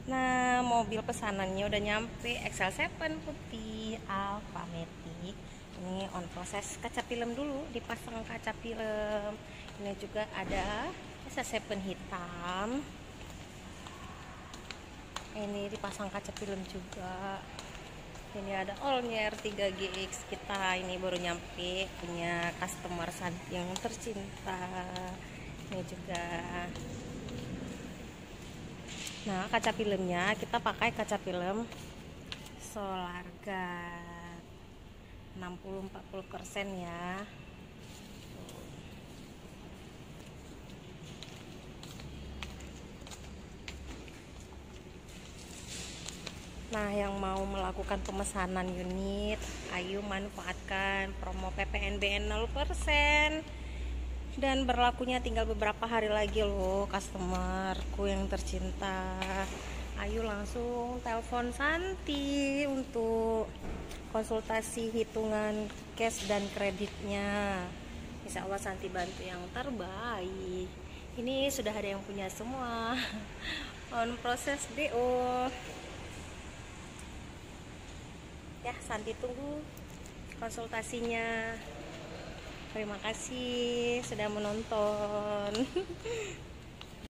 Nah, mobil pesanannya udah nyampe, XL7 putih Alfa Matic. Ini on proses kaca film dulu, dipasang kaca film. Ini juga ada XL7 hitam. Ini dipasang kaca film juga. Ini ada Allnier 3GX kita, ini baru nyampe, punya customer yang tercinta. Ini juga. Nah, kaca filmnya kita pakai kaca film Solarguard 60-40% ya. Nah, yang mau melakukan pemesanan unit, ayo manfaatkan promo PPNBM 0% dan berlakunya tinggal beberapa hari lagi loh, customerku yang tercinta. Ayo langsung telepon Santi untuk konsultasi hitungan cash dan kreditnya. Insya Allah Santi bantu yang terbaik. Ini sudah ada yang punya semua. On proses DO. Ya, Santi tunggu konsultasinya. Terima kasih sudah menonton.